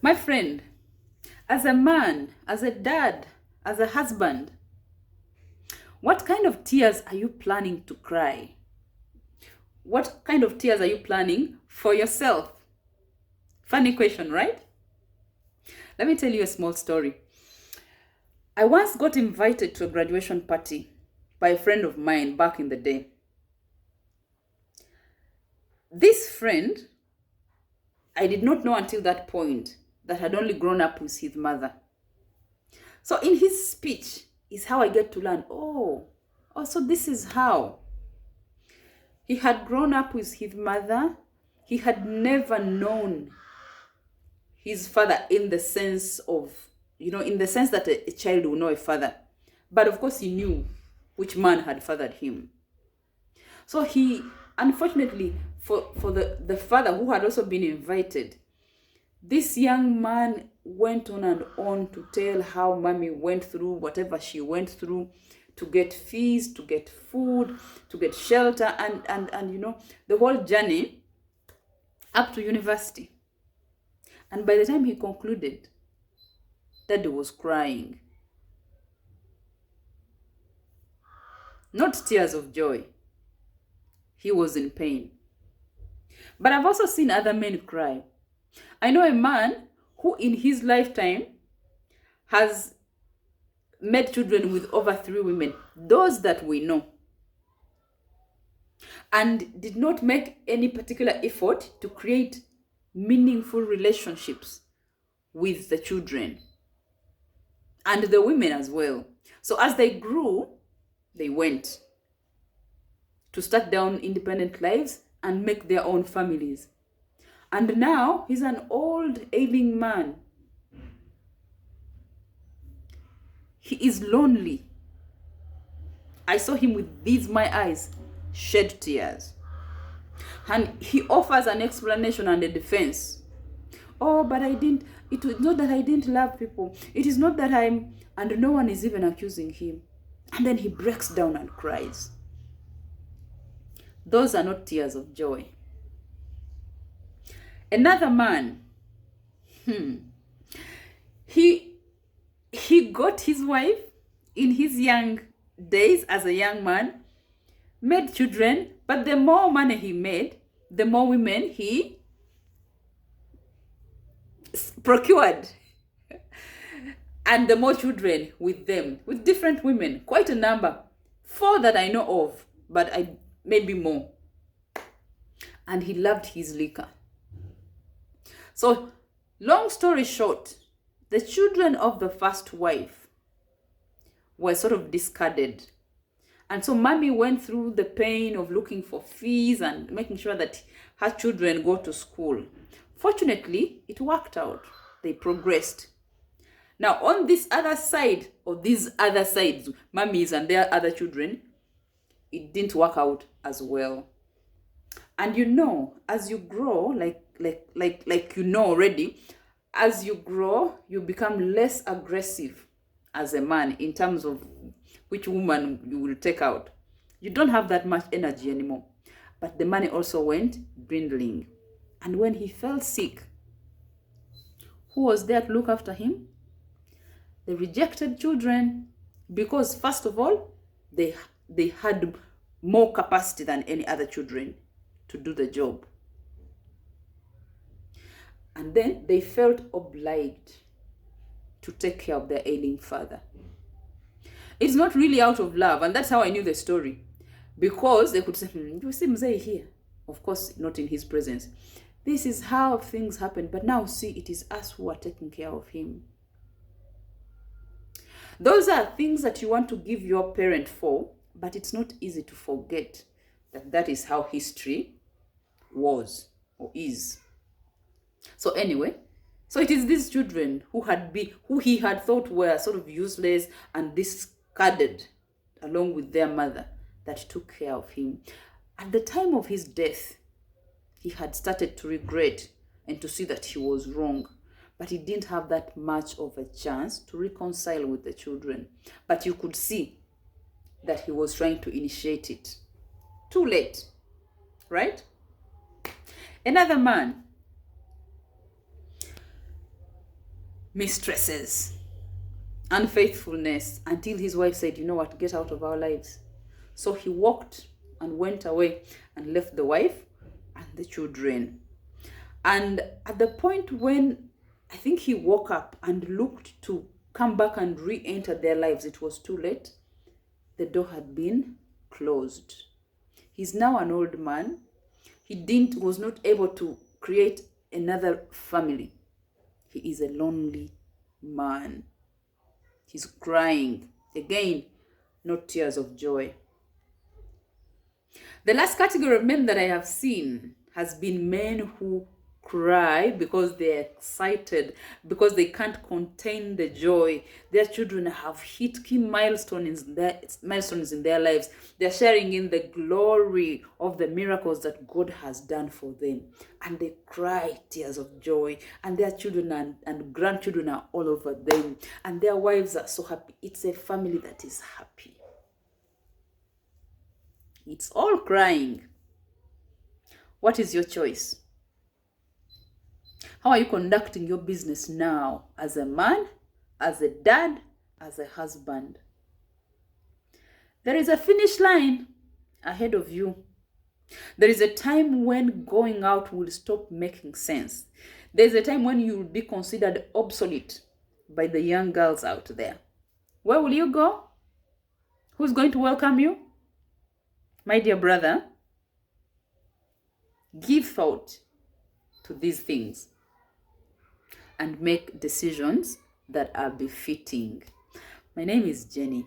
My friend, as a man, as a dad, as a husband, what kind of tears are you planning to cry? What kind of tears are you planning for yourself? Funny question, right? Let me tell you a small story. I once got invited to a graduation party by a friend of mine back in the day. This friend, I did not know until that point that had only grown up with his mother. So in his speech is how I get to learn, so this is how. He had grown up with his mother. He had never known his father in the sense of, in the sense that a child will know a father. But of course he knew which man had fathered him. So he, unfortunately, for the father who had also been invited, this young man went on and on to tell how mommy went through whatever she went through to get fees, to get food, to get shelter, and the whole journey up to university. And by the time he concluded, Daddy was crying. Not tears of joy. He was in pain. But I've also seen other men cry. I know a man who in his lifetime has made children with over 3 women, those that we know, and did not make any particular effort to create meaningful relationships with the children and the women as well. So as they grew, they went to start their own independent lives and make their own families. And now he's an old, ailing man. He is lonely. I saw him with these my eyes shed tears. And he offers an explanation and a defense. But it was not that I didn't love people. It is not that and no one is even accusing him. And then he breaks down and cries. Those are not tears of joy. Another man, he got his wife in his young days as a young man, made children, but the more money he made, the more women he procured. And the more children with them, with different women, quite a number. 4 that I know of, but maybe more. And he loved his liquor. So, long story short, the children of the first wife were sort of discarded. And so mommy went through the pain of looking for fees and making sure that her children go to school. Fortunately, it worked out. They progressed. Now, on this other side, or these other sides, mummies and their other children, it didn't work out as well. And as you grow, like already, as you grow, you become less aggressive as a man in terms of which woman you will take out. You don't have that much energy anymore. But the money also went dwindling. And when he fell sick, who was there to look after him? The rejected children. Because first of all, they had more capacity than any other children to do the job. And then they felt obliged to take care of their ailing father. It's not really out of love, and that's how I knew the story. Because they could say, you see Mzee here. Of course, not in his presence. This is how things happen, but now see, it is us who are taking care of him. Those are things that you want to give your parent for, but it's not easy to forget that is how history was or is. So anyway, so it is these children who he had thought were sort of useless and discarded along with their mother that took care of him. At the time of his death, he had started to regret and to see that he was wrong. But he didn't have that much of a chance to reconcile with the children. But you could see that he was trying to initiate it. Too late, right? Another man. mistresses, unfaithfulness, until his wife said, you know what, get out of our lives. So he walked and went away and left the wife and the children. And at the point when I think he woke up and looked to come back and re-enter their lives, it was too late. The door had been closed. He's now an old man. He was not able to create another family. He is a lonely man. He's crying. Again, not tears of joy. The last category of men that I have seen has been men who cry because they're excited, because they can't contain the joy. Their children have hit key milestones in their lives. They're sharing in the glory of the miracles that God has done for them. And they cry tears of joy. And their children and grandchildren are all over them. And their wives are so happy. It's a family that is happy. It's all crying. What is your choice? How are you conducting your business now as a man, as a dad, as a husband? There is a finish line ahead of you. There is a time when going out will stop making sense. There's a time when you will be considered obsolete by the young girls out there. Where will you go? Who's going to welcome you? My dear brother, give thought to these things and make decisions that are befitting. My name is Jenny.